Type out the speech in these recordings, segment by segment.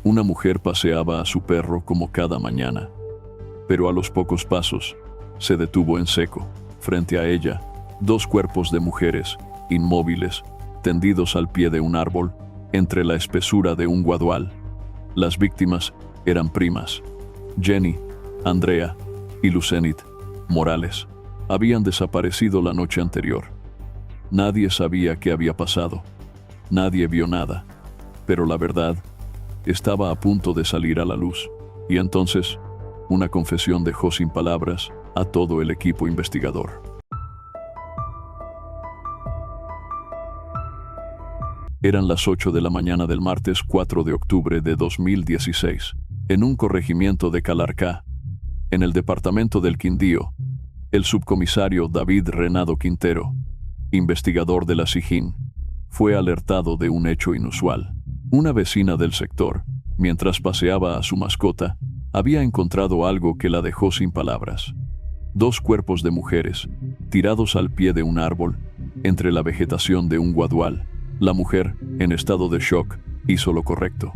Una mujer paseaba a su perro como cada mañana, pero a los pocos pasos se detuvo en seco. Frente a ella, dos cuerpos de mujeres, inmóviles, tendidos al pie de un árbol, entre la espesura de un guadual. Las víctimas eran primas. Jenny, Andrea y Lucenit Morales habían desaparecido la noche anterior. Nadie sabía qué había pasado. Nadie vio nada. Pero la verdad estaba a punto de salir a la luz. Y entonces, una confesión dejó sin palabras a todo el equipo investigador. Eran las 8 de la mañana del martes 4 de octubre de 2016, en un corregimiento de Calarcá, en el departamento del Quindío. El subcomisario David Renado Quintero, investigador de la SIJIN, fue alertado de un hecho inusual. Una vecina del sector, mientras paseaba a su mascota, había encontrado algo que la dejó sin palabras. Dos cuerpos de mujeres, tirados al pie de un árbol, entre la vegetación de un guadual. La mujer, en estado de shock, hizo lo correcto.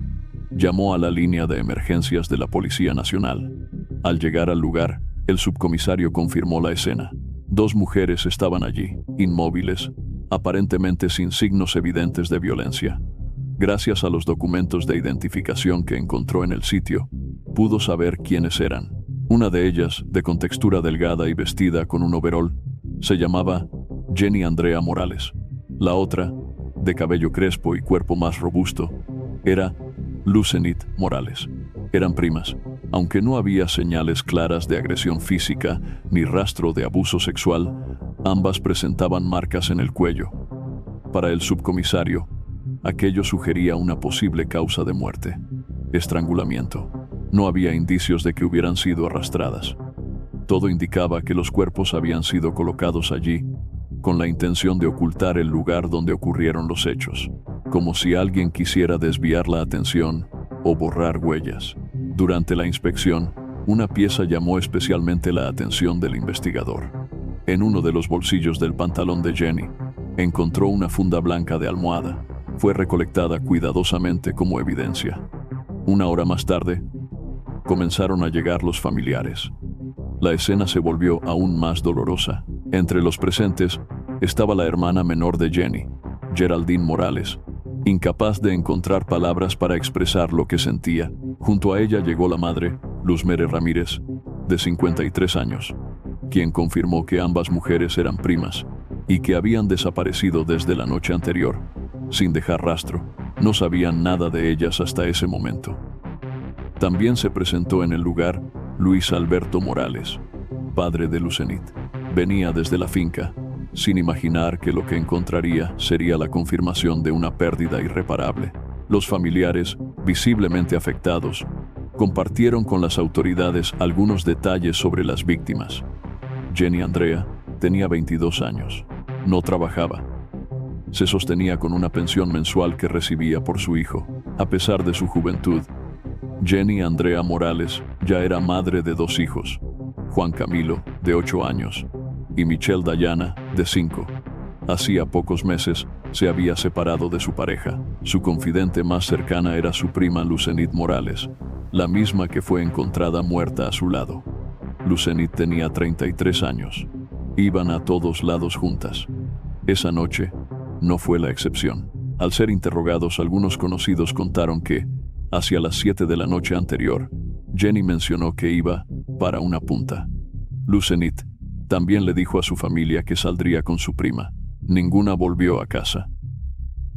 Llamó a la línea de emergencias de la Policía Nacional. Al llegar al lugar, el subcomisario confirmó la escena. Dos mujeres estaban allí, inmóviles, aparentemente sin signos evidentes de violencia. Gracias a los documentos de identificación que encontró en el sitio, pudo saber quiénes eran. Una de ellas, de contextura delgada y vestida con un overol, se llamaba Jenny Andrea Morales. La otra, de cabello crespo y cuerpo más robusto, era Lucenit Morales. Eran primas, aunque no había señales claras de agresión física ni rastro de abuso sexual. Ambas presentaban marcas en el cuello. Para el subcomisario, aquello sugería una posible causa de muerte: estrangulamiento. No había indicios de que hubieran sido arrastradas. Todo indicaba que los cuerpos habían sido colocados allí con la intención de ocultar el lugar donde ocurrieron los hechos, como si alguien quisiera desviar la atención o borrar huellas. Durante la inspección, una pieza llamó especialmente la atención del investigador. En uno de los bolsillos del pantalón de Jenny, encontró una funda blanca de almohada. Fue recolectada cuidadosamente como evidencia. Una hora más tarde, comenzaron a llegar los familiares. La escena se volvió aún más dolorosa. Entre los presentes estaba la hermana menor de Jenny, Geraldine Morales, incapaz de encontrar palabras para expresar lo que sentía. Junto a ella llegó la madre, Luzmere Ramírez, de 53 años, quien confirmó que ambas mujeres eran primas y que habían desaparecido desde la noche anterior, sin dejar rastro. No sabían nada de ellas hasta ese momento. También se presentó en el lugar Luis Alberto Morales, padre de Lucenit. Venía desde la finca, sin imaginar que lo que encontraría sería la confirmación de una pérdida irreparable. Los familiares, visiblemente afectados, compartieron con las autoridades algunos detalles sobre las víctimas. Jenny Andrea tenía 22 años. No trabajaba. Se sostenía con una pensión mensual que recibía por su hijo. A pesar de su juventud, Jenny Andrea Morales ya era madre de 2 hijos: Juan Camilo, de 8 años, y Michelle Dayana, de 5. Hacía pocos meses se había separado de su pareja. Su confidente más cercana era su prima Lucenit Morales, la misma que fue encontrada muerta a su lado. Lucenit tenía 33 años. Iban a todos lados juntas. Esa noche no fue la excepción. Al ser interrogados, algunos conocidos contaron que, hacia las 7 de la noche anterior, Jenny mencionó que iba para una punta. Lucenit también le dijo a su familia que saldría con su prima. Ninguna volvió a casa.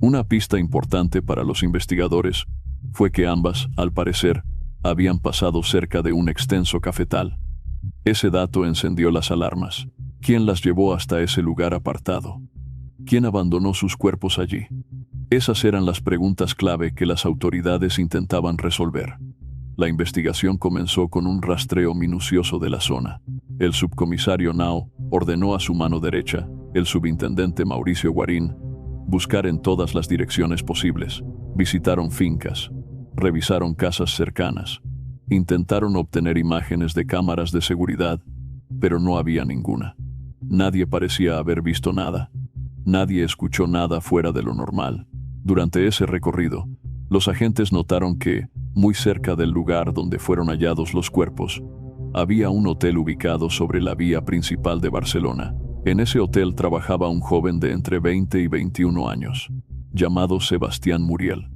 Una pista importante para los investigadores fue que ambas, al parecer, habían pasado cerca de un extenso cafetal. Ese dato encendió las alarmas. ¿Quién las llevó hasta ese lugar apartado? ¿Quién abandonó sus cuerpos allí? Esas eran las preguntas clave que las autoridades intentaban resolver. La investigación comenzó con un rastreo minucioso de la zona. El subcomisario Nao ordenó a su mano derecha, el subintendente Mauricio Guarín, buscar en todas las direcciones posibles. Visitaron fincas, revisaron casas cercanas, intentaron obtener imágenes de cámaras de seguridad, pero no había ninguna. Nadie parecía haber visto nada. Nadie escuchó nada fuera de lo normal. Durante ese recorrido, los agentes notaron que Muy cerca del lugar donde fueron hallados los cuerpos, había un hotel ubicado sobre la vía principal de Barcelona. En ese hotel trabajaba un joven de entre 20 y 21 años, llamado Sebastián Muriel.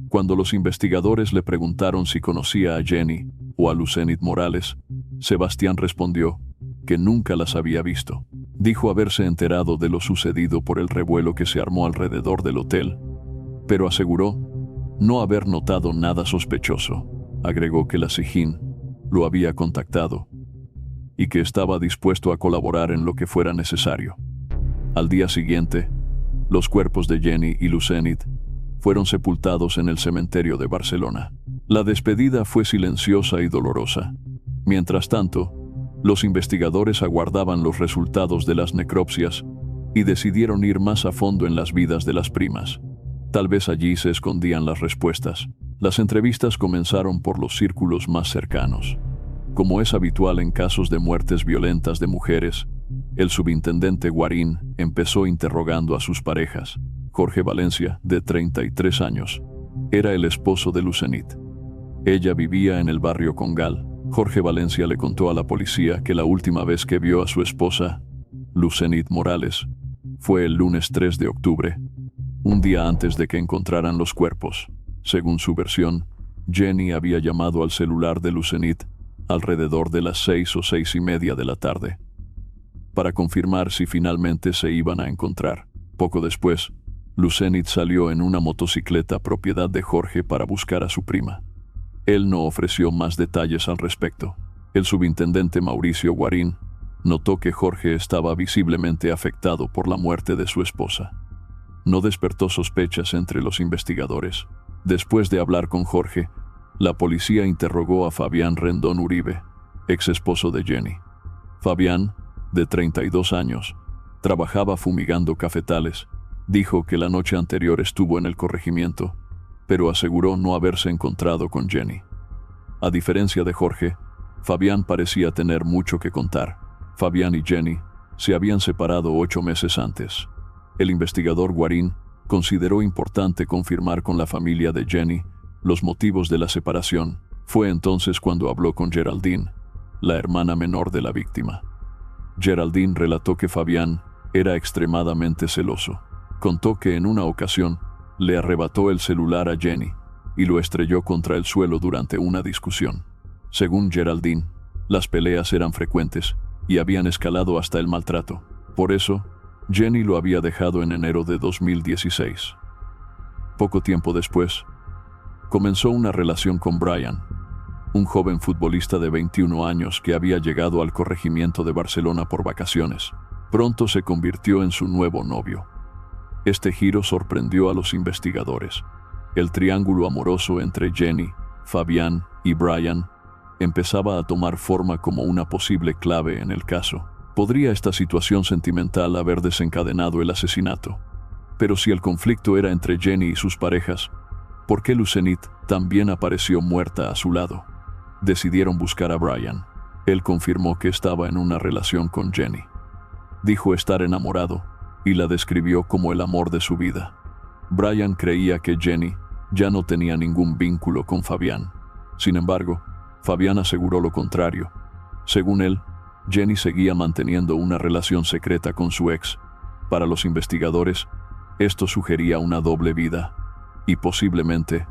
Cuando los investigadores le preguntaron si conocía a Jenny o a Lucenit Morales, Sebastián respondió que nunca las había visto. Dijo haberse enterado de lo sucedido por el revuelo que se armó alrededor del hotel, pero aseguró no haber notado nada sospechoso. Agregó que la SIJIN lo había contactado y que estaba dispuesto a colaborar en lo que fuera necesario. Al día siguiente, los cuerpos de Jenny y Lucenit fueron sepultados en el cementerio de Barcelona. La despedida fue silenciosa y dolorosa. Mientras tanto, los investigadores aguardaban los resultados de las necropsias y decidieron ir más a fondo en las vidas de las primas. Tal vez allí se escondían las respuestas. Las entrevistas comenzaron por los círculos más cercanos. Como es habitual en casos de muertes violentas de mujeres, el subintendente Guarín empezó interrogando a sus parejas. Jorge Valencia, de 33 años, era el esposo de Lucenit. Ella vivía en el barrio Congal. Jorge Valencia le contó a la policía que la última vez que vio a su esposa, Lucenit Morales, fue el lunes 3 de octubre, un día antes de que encontraran los cuerpos. Según su versión, Jenny había llamado al celular de Lucenit alrededor de las 6 o 6:30 de la tarde, para confirmar si finalmente se iban a encontrar. Poco después, Lucenit salió en una motocicleta propiedad de Jorge para buscar a su prima. Él no ofreció más detalles al respecto. El subintendente Mauricio Guarín notó que Jorge estaba visiblemente afectado por la muerte de su esposa. No despertó sospechas entre los investigadores. Después de hablar con Jorge, la policía interrogó a Fabián Rendón Uribe, ex esposo de Jenny. Fabián, de 32 años, trabajaba fumigando cafetales. Dijo que la noche anterior estuvo en el corregimiento, pero aseguró no haberse encontrado con Jenny. A diferencia de Jorge, Fabián parecía tener mucho que contar. Fabián y Jenny se habían separado 8 meses antes. El investigador Guarín consideró importante confirmar con la familia de Jenny los motivos de la separación. Fue entonces cuando habló con Geraldine, la hermana menor de la víctima. Geraldine relató que Fabián era extremadamente celoso. Contó que en una ocasión le arrebató el celular a Jenny y lo estrelló contra el suelo durante una discusión. Según Geraldine, las peleas eran frecuentes y habían escalado hasta el maltrato. Por eso, Jenny lo había dejado en enero de 2016. Poco tiempo después, comenzó una relación con Brian, un joven futbolista de 21 años que había llegado al corregimiento de Barcelona por vacaciones. Pronto se convirtió en su nuevo novio. Este giro sorprendió a los investigadores. El triángulo amoroso entre Jenny, Fabián y Brian empezaba a tomar forma como una posible clave en el caso. ¿Podría esta situación sentimental haber desencadenado el asesinato? Pero si el conflicto era entre Jenny y sus parejas, ¿por qué Lucenit también apareció muerta a su lado? Decidieron buscar a Brian. Él confirmó que estaba en una relación con Jenny. Dijo estar enamorado y la describió como el amor de su vida. Brian creía que Jenny ya no tenía ningún vínculo con Fabián. Sin embargo, Fabián aseguró lo contrario. Según él, Jenny seguía manteniendo una relación secreta con su ex. Para los investigadores, esto sugería una doble vida y posiblemente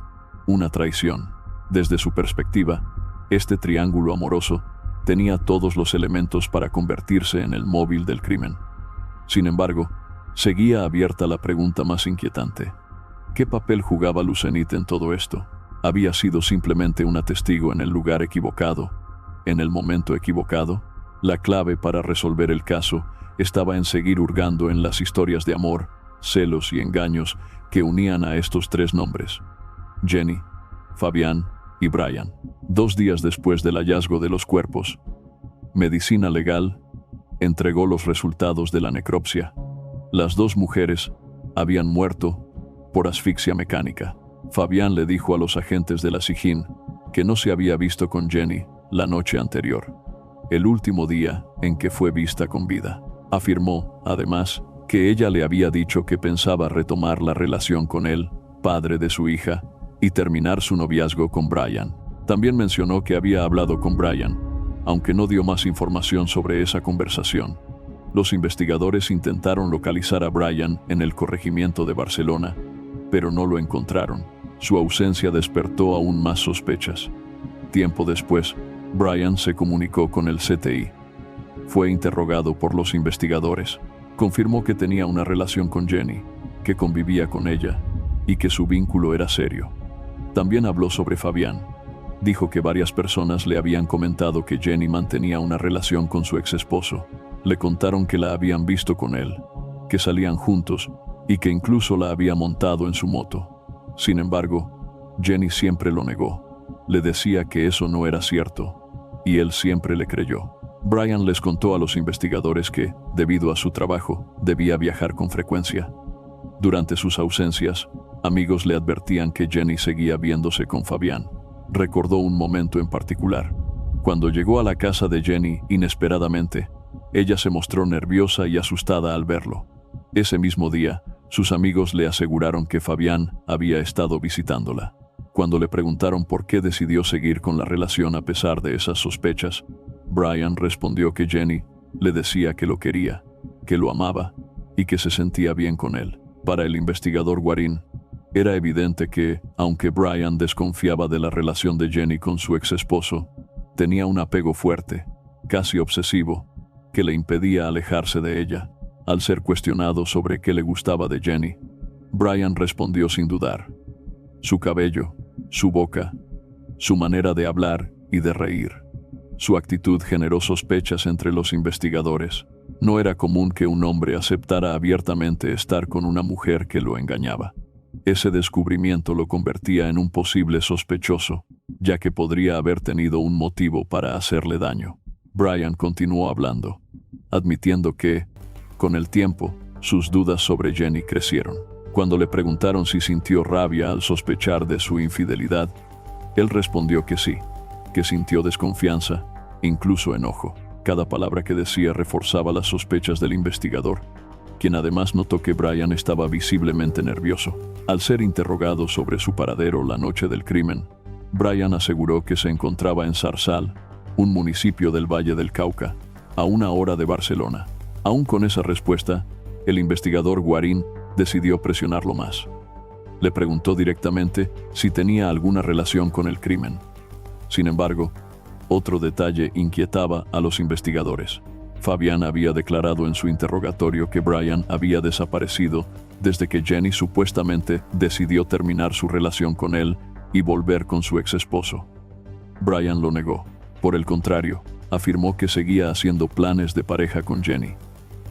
una traición. Desde su perspectiva, este triángulo amoroso tenía todos los elementos para convertirse en el móvil del crimen. Sin embargo, seguía abierta la pregunta más inquietante. ¿Qué papel jugaba Lucenit en todo esto? ¿Había sido simplemente una testigo en el lugar equivocado, en el momento equivocado? La clave para resolver el caso estaba en seguir hurgando en las historias de amor, celos y engaños que unían a estos tres nombres: Jenny, Fabián y Brian. 2 días después del hallazgo de los cuerpos, Medicina Legal entregó los resultados de la necropsia. Las 2 mujeres habían muerto por asfixia mecánica. Fabián le dijo a los agentes de la SIJIN que no se había visto con Jenny la noche anterior, el último día en que fue vista con vida. Afirmó, además, que ella le había dicho que pensaba retomar la relación con él, padre de su hija, y terminar su noviazgo con Brian. También mencionó que había hablado con Brian, aunque no dio más información sobre esa conversación. Los investigadores intentaron localizar a Brian en el corregimiento de Barcelona, pero no lo encontraron. Su ausencia despertó aún más sospechas. Tiempo después, Brian se comunicó con el CTI. Fue interrogado por los investigadores. Confirmó que tenía una relación con Jenny, que convivía con ella y que su vínculo era serio. También habló sobre Fabián. Dijo que varias personas le habían comentado que Jenny mantenía una relación con su exesposo. Le contaron que la habían visto con él, que salían juntos y que incluso la había montado en su moto. Sin embargo, Jenny siempre lo negó. Le decía que eso no era cierto, y él siempre le creyó. Brian les contó a los investigadores que, debido a su trabajo, debía viajar con frecuencia. Durante sus ausencias, amigos le advertían que Jenny seguía viéndose con Fabián. Recordó un momento en particular. Cuando llegó a la casa de Jenny inesperadamente, ella se mostró nerviosa y asustada al verlo. Ese mismo día, sus amigos le aseguraron que Fabián había estado visitándola. Cuando le preguntaron por qué decidió seguir con la relación a pesar de esas sospechas, Brian respondió que Jenny le decía que lo quería, que lo amaba y que se sentía bien con él. Para el investigador Guarín, era evidente que, aunque Brian desconfiaba de la relación de Jenny con su exesposo, tenía un apego fuerte, casi obsesivo, que le impedía alejarse de ella. Al ser cuestionado sobre qué le gustaba de Jenny, Brian respondió sin dudar: su cabello, su boca, su manera de hablar y de reír. Su actitud generó sospechas entre los investigadores. No era común que un hombre aceptara abiertamente estar con una mujer que lo engañaba. Ese descubrimiento lo convertía en un posible sospechoso, ya que podría haber tenido un motivo para hacerle daño. Brian continuó hablando, admitiendo que, con el tiempo, sus dudas sobre Jenny crecieron. Cuando le preguntaron si sintió rabia al sospechar de su infidelidad, él respondió que sí, que sintió desconfianza, incluso enojo. Cada palabra que decía reforzaba las sospechas del investigador, quien además notó que Brian estaba visiblemente nervioso. Al ser interrogado sobre su paradero la noche del crimen, Brian aseguró que se encontraba en Zarzal, un municipio del Valle del Cauca, a 1 hora de Barcelona. Aún con esa respuesta, el investigador Guarín decidió presionarlo más. Le preguntó directamente si tenía alguna relación con el crimen. Sin embargo, otro detalle inquietaba a los investigadores. Fabián había declarado en su interrogatorio que Brian había desaparecido desde que Jenny supuestamente decidió terminar su relación con él y volver con su exesposo. Brian lo negó. Por el contrario, afirmó que seguía haciendo planes de pareja con Jenny.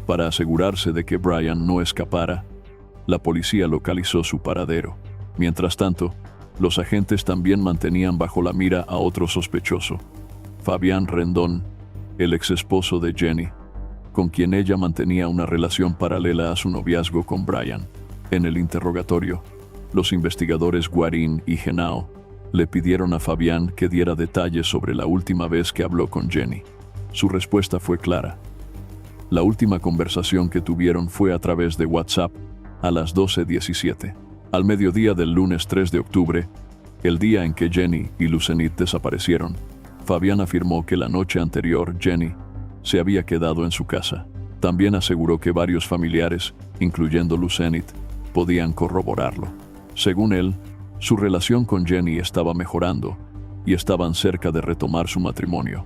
Para asegurarse de que Brian no escapara, la policía localizó su paradero. Mientras tanto, los agentes también mantenían bajo la mira a otro sospechoso, Fabián Rendón, el exesposo de Jenny, con quien ella mantenía una relación paralela a su noviazgo con Brian. En el interrogatorio, los investigadores Guarín y Henao le pidieron a Fabián que diera detalles sobre la última vez que habló con Jenny. Su respuesta fue clara. La última conversación que tuvieron fue a través de WhatsApp a las 12:17. Al mediodía del lunes 3 de octubre, el día en que Jenny y Lucenit desaparecieron, Fabián afirmó que la noche anterior Jenny se había quedado en su casa. También aseguró que varios familiares, incluyendo Lucenit, podían corroborarlo. Según él, su relación con Jenny estaba mejorando y estaban cerca de retomar su matrimonio,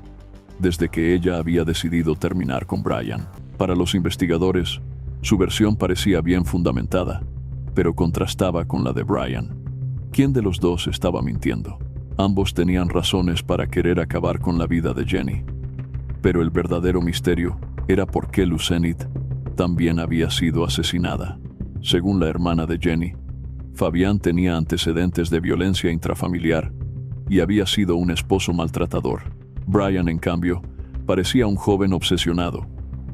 desde que ella había decidido terminar con Brian. Para los investigadores, su versión parecía bien fundamentada, pero contrastaba con la de Brian. ¿Quién de los dos estaba mintiendo? Ambos tenían razones para querer acabar con la vida de Jenny. Pero el verdadero misterio era por qué Lucenit también había sido asesinada. Según la hermana de Jenny, Fabián tenía antecedentes de violencia intrafamiliar y había sido un esposo maltratador. Brian, en cambio, parecía un joven obsesionado,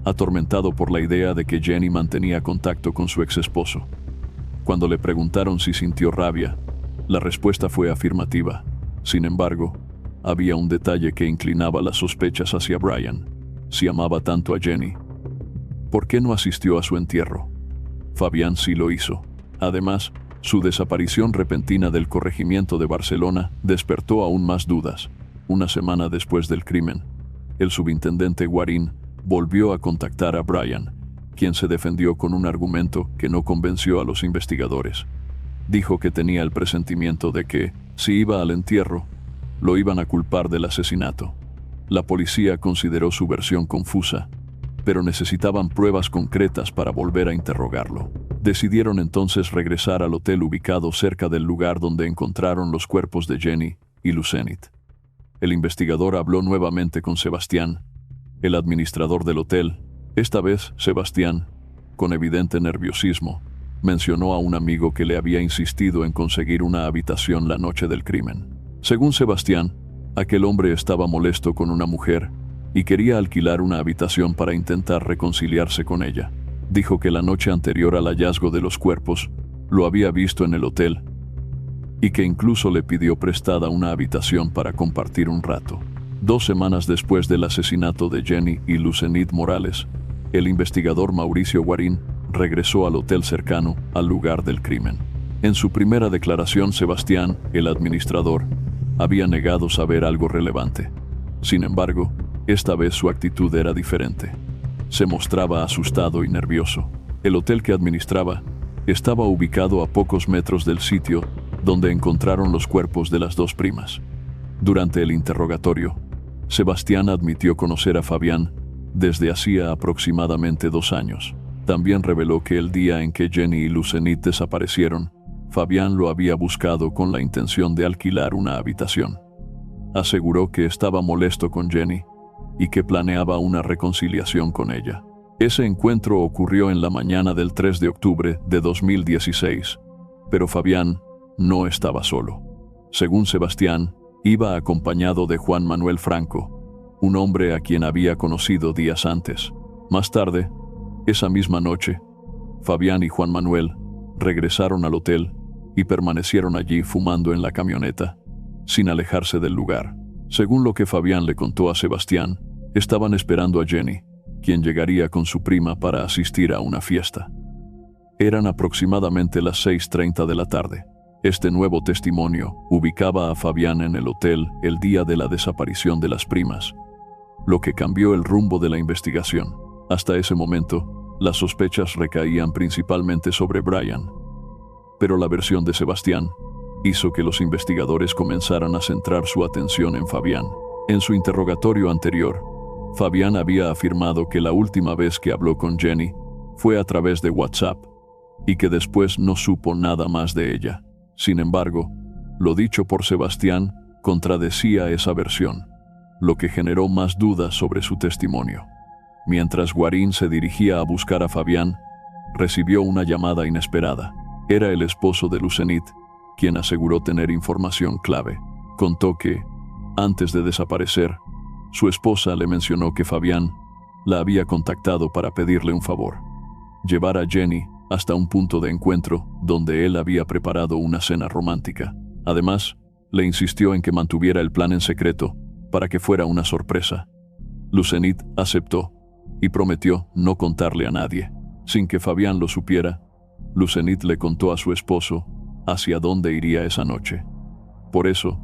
atormentado por la idea de que Jenny mantenía contacto con su exesposo. Cuando le preguntaron si sintió rabia, la respuesta fue afirmativa. Sin embargo, había un detalle que inclinaba las sospechas hacia Brian. Si amaba tanto a Jenny, ¿por qué no asistió a su entierro? Fabián sí lo hizo. Además, Su desaparición repentina del corregimiento de Barcelona despertó aún más dudas. Una semana después del crimen, el subintendente Guarín volvió a contactar a Brian, quien se defendió con un argumento que no convenció a los investigadores. Dijo que tenía el presentimiento de que, si iba al entierro, lo iban a culpar del asesinato. La policía consideró su versión confusa, pero necesitaban pruebas concretas para volver a interrogarlo. Decidieron entonces regresar al hotel ubicado cerca del lugar donde encontraron los cuerpos de Jenny y Lucenit. El investigador habló nuevamente con Sebastián, el administrador del hotel. Esta vez, Sebastián, con evidente nerviosismo, mencionó a un amigo que le había insistido en conseguir una habitación la noche del crimen. Según Sebastián, aquel hombre estaba molesto con una mujer y quería alquilar una habitación para intentar reconciliarse con ella. Dijo que la noche anterior al hallazgo de los cuerpos lo había visto en el hotel y que incluso le pidió prestada una habitación para compartir un rato. 2 semanas después del asesinato de Jenny y Lucenit Morales, el investigador Mauricio Guarín regresó al hotel cercano al lugar del crimen. En su primera declaración, Sebastián, el administrador, había negado saber algo relevante. Sin embargo, esta vez su actitud era diferente. Se mostraba asustado y nervioso. El hotel que administraba estaba ubicado a pocos metros del sitio donde encontraron los cuerpos de las 2 primas. Durante el interrogatorio, Sebastián admitió conocer a Fabián desde hacía aproximadamente 2 años. También reveló que el día en que Jenny y Lucenit desaparecieron, Fabián lo había buscado con la intención de alquilar una habitación. Aseguró que estaba molesto con Jenny y que planeaba una reconciliación con ella. Ese encuentro ocurrió en la mañana del 3 de octubre de 2016, pero Fabián no estaba solo. Según Sebastián, iba acompañado de Juan Manuel Franco, un hombre a quien había conocido días antes. Más tarde, esa misma noche, Fabián y Juan Manuel regresaron al hotel y permanecieron allí fumando en la camioneta, sin alejarse del lugar. Según lo que Fabián le contó a Sebastián, estaban esperando a Jenny, quien llegaría con su prima para asistir a una fiesta. Eran aproximadamente las 6:30 de la tarde. Este nuevo testimonio ubicaba a Fabián en el hotel el día de la desaparición de las primas, lo que cambió el rumbo de la investigación. Hasta ese momento, las sospechas recaían principalmente sobre Brian, pero la versión de Sebastián hizo que los investigadores comenzaran a centrar su atención en Fabián. En su interrogatorio anterior, Fabián había afirmado que la última vez que habló con Jenny fue a través de WhatsApp y que después no supo nada más de ella. Sin embargo, lo dicho por Sebastián contradecía esa versión, lo que generó más dudas sobre su testimonio. Mientras Guarín se dirigía a buscar a Fabián, recibió una llamada inesperada. Era el esposo de Lucenit, quien aseguró tener información clave. Contó que, antes de desaparecer, su esposa le mencionó que Fabián la había contactado para pedirle un favor: llevar a Jenny hasta un punto de encuentro donde él había preparado una cena romántica. Además, le insistió en que mantuviera el plan en secreto para que fuera una sorpresa. Lucenit aceptó y prometió no contarle a nadie. Sin que Fabián lo supiera, Lucenit le contó a su esposo hacia dónde iría esa noche. Por eso,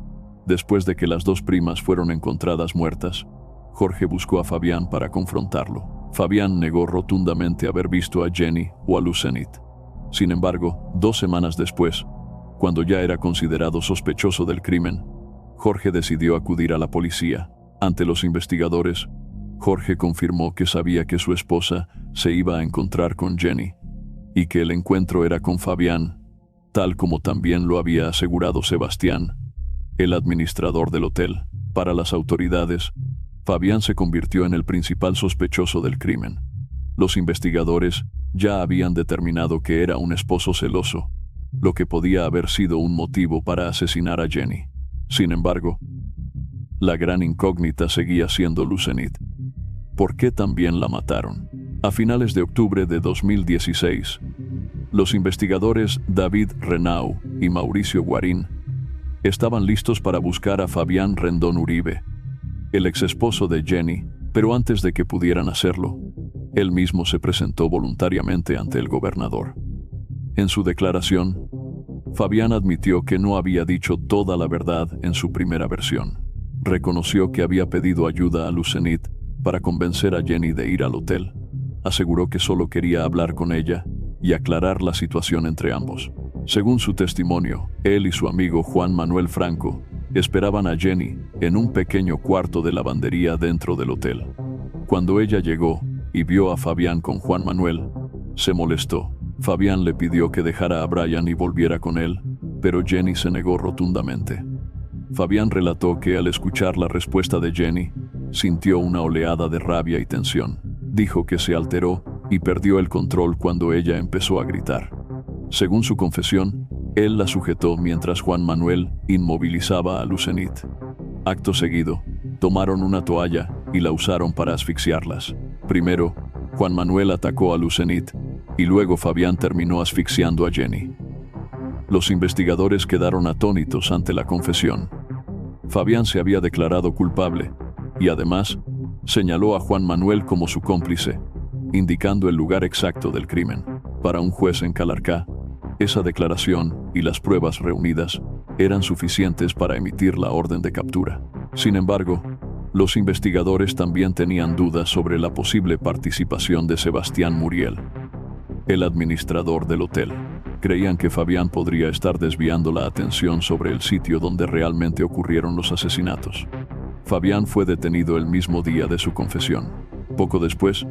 después de que las 2 primas fueron encontradas muertas, Jorge buscó a Fabián para confrontarlo. Fabián negó rotundamente haber visto a Jenny o a Lucenit. Sin embargo, 2 semanas después, cuando ya era considerado sospechoso del crimen, Jorge decidió acudir a la policía. Ante los investigadores, Jorge confirmó que sabía que su esposa se iba a encontrar con Jenny y que el encuentro era con Fabián, tal como también lo había asegurado Sebastián, el administrador del hotel. Para las autoridades, Fabián se convirtió en el principal sospechoso del crimen. Los investigadores ya habían determinado que era un esposo celoso, lo que podía haber sido un motivo para asesinar a Jenny. Sin embargo, la gran incógnita seguía siendo Lucenit. ¿Por qué también la mataron? A finales de octubre de 2016, los investigadores David Renau y Mauricio Guarín estaban listos para buscar a Fabián Rendón Uribe, el exesposo de Jenny, pero antes de que pudieran hacerlo, él mismo se presentó voluntariamente ante el gobernador. En su declaración, Fabián admitió que no había dicho toda la verdad en su primera versión. Reconoció que había pedido ayuda a Lucenit para convencer a Jenny de ir al hotel. Aseguró que solo quería hablar con ella y aclarar la situación entre ambos. Según su testimonio, él y su amigo Juan Manuel Franco esperaban a Jenny en un pequeño cuarto de lavandería dentro del hotel. Cuando ella llegó y vio a Fabián con Juan Manuel, se molestó. Fabián le pidió que dejara a Brian y volviera con él, pero Jenny se negó rotundamente. Fabián relató que al escuchar la respuesta de Jenny, sintió una oleada de rabia y tensión. Dijo que se alteró y perdió el control cuando ella empezó a gritar. Según su confesión, él la sujetó mientras Juan Manuel inmovilizaba a Lucenit. Acto seguido, tomaron una toalla y la usaron para asfixiarlas. Primero, Juan Manuel atacó a Lucenit y luego Fabián terminó asfixiando a Jenny. Los investigadores quedaron atónitos ante la confesión. Fabián se había declarado culpable y además señaló a Juan Manuel como su cómplice, indicando el lugar exacto del crimen. Para un juez en Calarcá, esa declaración y las pruebas reunidas eran suficientes para emitir la orden de captura. Sin embargo, los investigadores también tenían dudas sobre la posible participación de Sebastián Muriel, el administrador del hotel. Creían que Fabián podría estar desviando la atención sobre el sitio donde realmente ocurrieron los asesinatos. Fabián fue detenido el mismo día de su confesión. Poco después,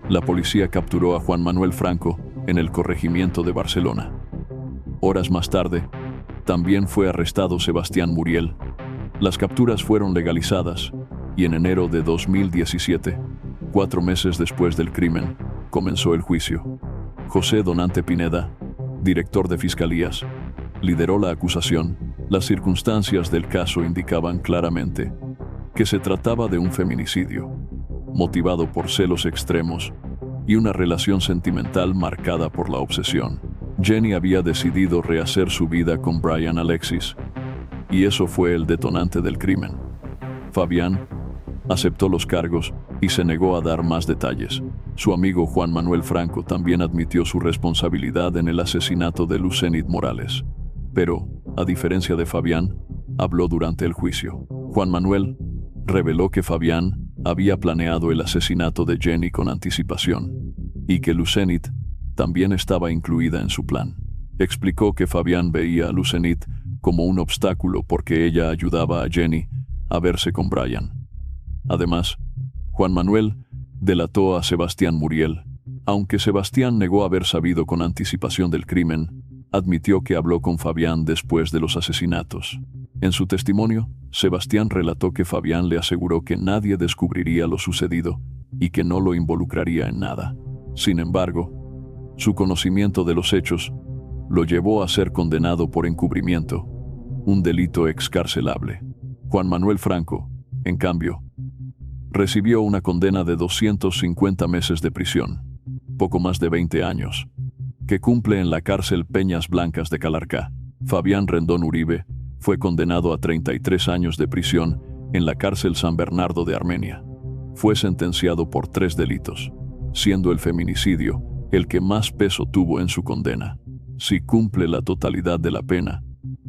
la policía capturó a Juan Manuel Franco en el corregimiento de Barcelona. Horas más tarde, también fue arrestado Sebastián Muriel. Las capturas fueron legalizadas y en enero de 2017, 4 meses después del crimen, comenzó el juicio. José Donante Pineda, director de Fiscalías, lideró la acusación. Las circunstancias del caso indicaban claramente que se trataba de un feminicidio, motivado por celos extremos y una relación sentimental marcada por la obsesión. Jenny había decidido rehacer su vida con Brian Alexis, y eso fue el detonante del crimen. Fabián aceptó los cargos y se negó a dar más detalles. Su amigo Juan Manuel Franco también admitió su responsabilidad en el asesinato de Lucenit Morales. Pero, a diferencia de Fabián, habló durante el juicio. Juan Manuel reveló que Fabián había planeado el asesinato de Jenny con anticipación y que Lucenit también estaba incluida en su plan. Explicó que Fabián veía a Lucenit como un obstáculo porque ella ayudaba a Jenny a verse con Brian. Además, Juan Manuel delató a Sebastián Muriel. Aunque Sebastián negó haber sabido con anticipación del crimen, admitió que habló con Fabián después de los asesinatos. En su testimonio, Sebastián relató que Fabián le aseguró que nadie descubriría lo sucedido y que no lo involucraría en nada. Sin embargo, su conocimiento de los hechos lo llevó a ser condenado por encubrimiento, un delito excarcelable. Juan Manuel Franco, en cambio, recibió una condena de 250 meses de prisión, poco más de 20 años, que cumple en la cárcel Peñas Blancas de Calarcá. Fabián Rendón Uribe fue condenado a 33 años de prisión en la cárcel San Bernardo de Armenia. Fue sentenciado por 3 delitos, siendo el feminicidio el que más peso tuvo en su condena. Si cumple la totalidad de la pena,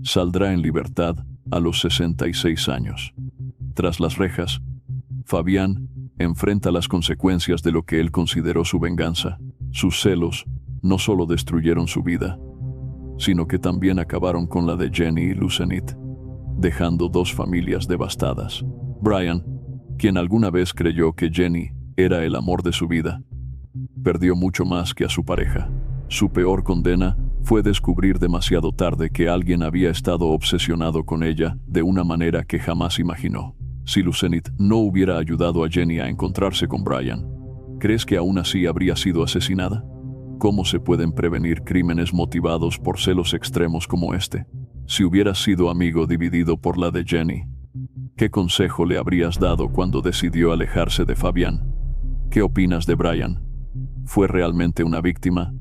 saldrá en libertad a los 66 años. Tras las rejas, Fabián enfrenta las consecuencias de lo que él consideró su venganza. Sus celos no solo destruyeron su vida, sino que también acabaron con la de Jenny y Lucenit, dejando 2 familias devastadas. Brian, quien alguna vez creyó que Jenny era el amor de su vida, perdió mucho más que a su pareja. Su peor condena fue descubrir demasiado tarde que alguien había estado obsesionado con ella de una manera que jamás imaginó. Si Lucenit no hubiera ayudado a Jenny a encontrarse con Brian, ¿crees que aún así habría sido asesinada? ¿Cómo se pueden prevenir crímenes motivados por celos extremos como este? Si hubieras sido amigo dividido por la de Jenny, ¿qué consejo le habrías dado cuando decidió alejarse de Fabián? ¿Qué opinas de Brian? ¿Fue realmente una víctima?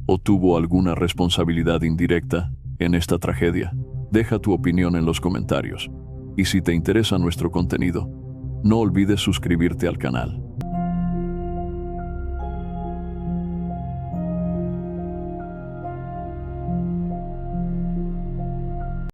¿O tuvo alguna responsabilidad indirecta en esta tragedia? Deja tu opinión en los comentarios. Y si te interesa nuestro contenido, no olvides suscribirte al canal.